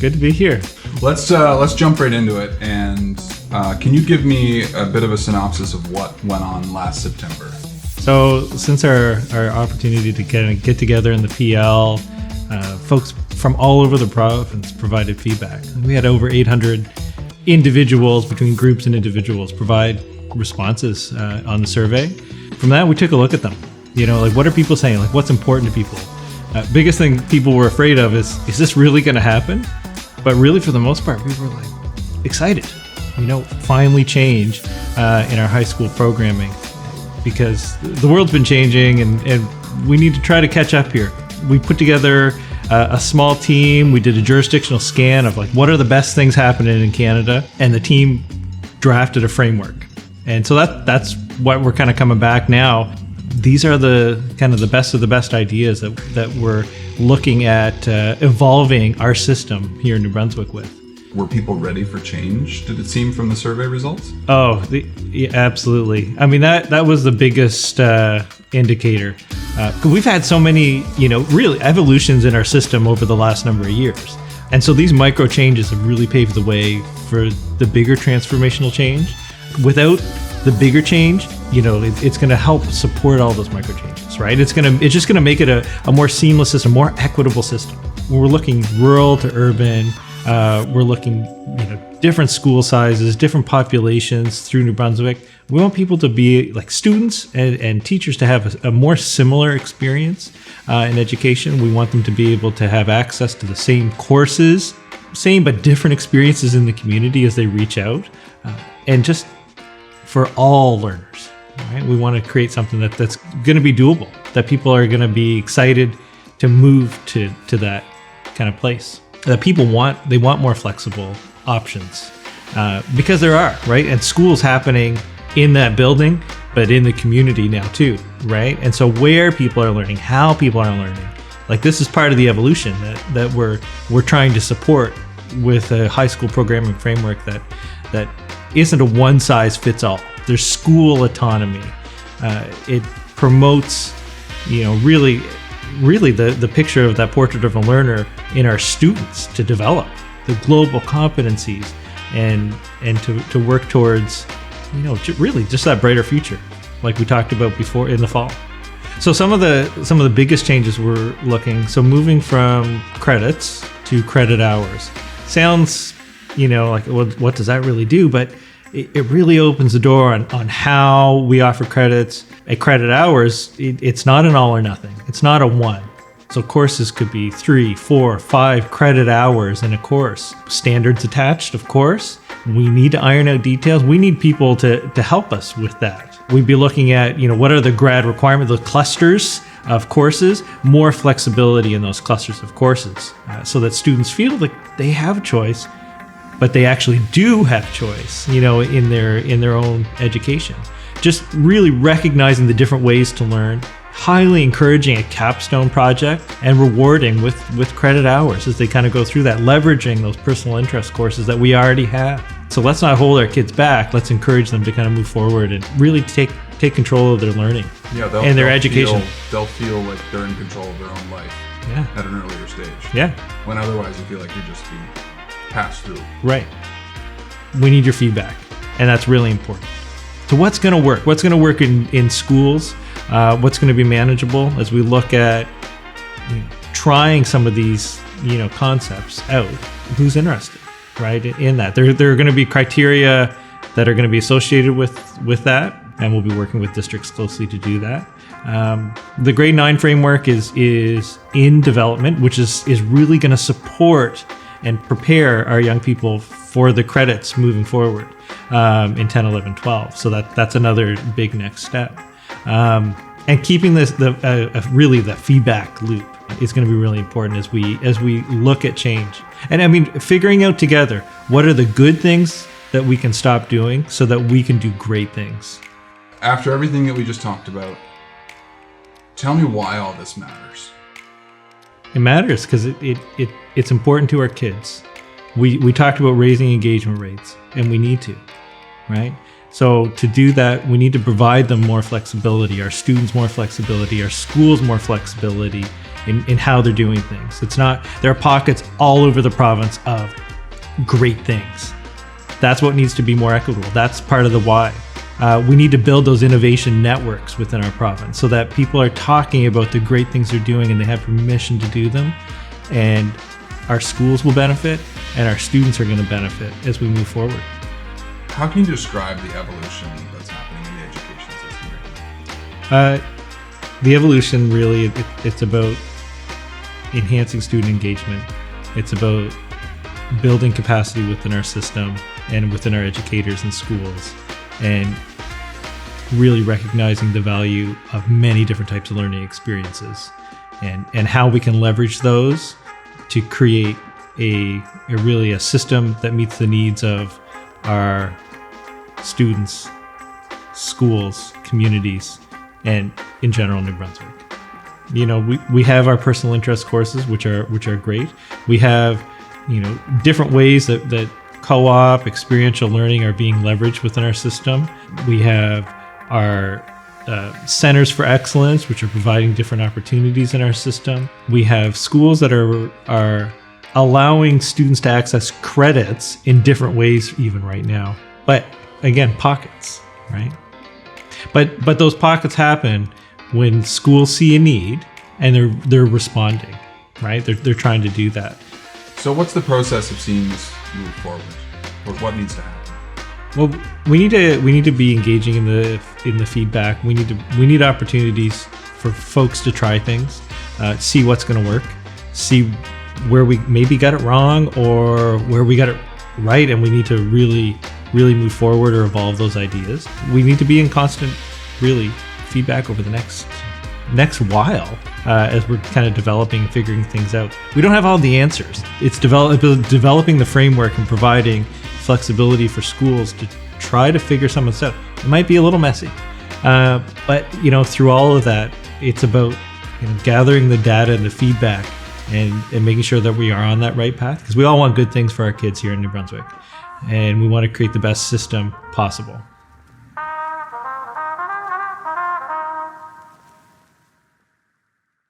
Good to be here. Let's jump right into it. And can you give me a bit of a synopsis of what went on last September? So since our opportunity to get together in the PL, folks from all over the province provided feedback. We had over 800 individuals, between groups and individuals, provide responses on the survey. From that, we took a look at them. What are people saying? What's important to people? Biggest thing people were afraid of is this really going to happen? But really, for the most part, we were excited. Finally change in our high school programming, because the world's been changing and we need to try to catch up here. We put together a small team. We did a jurisdictional scan of what are the best things happening in Canada, and the team drafted a framework. And so that's what we're kind of coming back now. These are the kind of the best of the best ideas that we're looking at evolving our system here in New Brunswick with. Were people ready for change, did it seem, from the survey results? Oh, absolutely. I mean, that was the biggest indicator. We've had so many, really evolutions in our system over the last number of years. And so these micro changes have really paved the way for the bigger transformational change. Without the bigger change, it's going to help support all those micro changes, right? It's just going to make it a more seamless system, more equitable system. When we're looking rural to urban, we're looking, different school sizes, different populations through New Brunswick. We want people to be students and teachers to have a more similar experience in education. We want them to be able to have access to the same courses, same but different experiences in the community as they reach out, and just for all learners. Right? We want to create something that's going to be doable, that people are going to be excited to move to that kind of place. That people want more flexible options because there are, right? And school's happening in that building, but in the community now too, right? And so where people are learning, how people are learning, this is part of the evolution that we're trying to support with a high school programming framework that isn't a one size fits all. There's school autonomy. It promotes, really the picture of that portrait of a learner in our students to develop the global competencies and to work towards, really just that brighter future, like we talked about before in the fall. So some of the biggest changes we're looking, so moving from credits to credit hours. Sounds, what does that really do? But it really opens the door on how we offer credits. At credit hours, it's not an all or nothing. It's not a one. So courses could be 3, 4, 5 credit hours in a course. Standards attached, of course. We need to iron out details. We need people to help us with that. We'd be looking at, what are the grad requirements, the clusters of courses, more flexibility in those clusters of courses, so that students feel like they have a choice, but they actually do have choice, in their own education. Just really recognizing the different ways to learn, highly encouraging a capstone project, and rewarding with credit hours as they kind of go through that, leveraging those personal interest courses that we already have. So let's not hold our kids back. Let's encourage them to kind of move forward and really take control of their learning and their education. They'll feel like they're in control of their own life at an earlier stage. Yeah. When otherwise you feel like you're just being passed through. Right. We need your feedback, and that's really important. So what's going to work? What's going to work in schools? What's going to be manageable as we look at trying some of these concepts out? Who's interested, right, in that? There are going to be criteria that are going to be associated with that, and we'll be working with districts closely to do that. The Grade 9 framework is in development, which is really going to support and prepare our young people for the credits moving forward in 10, 11, 12. So that's another big next step. And keeping this really the feedback loop is going to be really important as we look at change. And I mean, figuring out together what are the good things that we can stop doing so that we can do great things. After everything that we just talked about, tell me why all this matters. It matters because it's important to our kids. We talked about raising engagement rates, and we need to, right? So to do that, we need to provide them more flexibility, our students more flexibility, our schools more flexibility in how they're doing things. It's not, there are pockets all over the province of great things. That's what needs to be more equitable. That's part of the why. We need to build those innovation networks within our province so that people are talking about the great things they're doing and they have permission to do them. And our schools will benefit and our students are going to benefit as we move forward. How can you describe the evolution that's happening in the education system right now? The evolution really, it's about enhancing student engagement. It's about building capacity within our system and within our educators and schools, and really recognizing the value of many different types of learning experiences and how we can leverage those to create a really a system that meets the needs of our students, schools, communities, and in general New Brunswick. You know, we have our personal interest courses, which are great. We have, you know, different ways that co-op, experiential learning are being leveraged within our system. We have our centers for excellence, which are providing different opportunities in our system. We have schools that are allowing students to access credits in different ways even right now. But again, pockets, right? But those pockets happen when schools see a need and they're responding, right? They're trying to do that. So what's the process of seeing this move forward? Or what needs to happen? Well, we need to be engaging in the feedback. We need opportunities for folks to try things, see what's going to work, see where we maybe got it wrong or where we got it right, and we need to really move forward or evolve those ideas. We need to be in constant, really, feedback over the next while as we're kind of developing and figuring things out. We don't have all the answers. It's developing the framework and providing flexibility for schools to try to figure some of this out. It might be a little messy, but you know, through all of that, it's about, you know, gathering the data and the feedback and making sure that we are on that right path, because we all want good things for our kids here in New Brunswick, and we want to create the best system possible.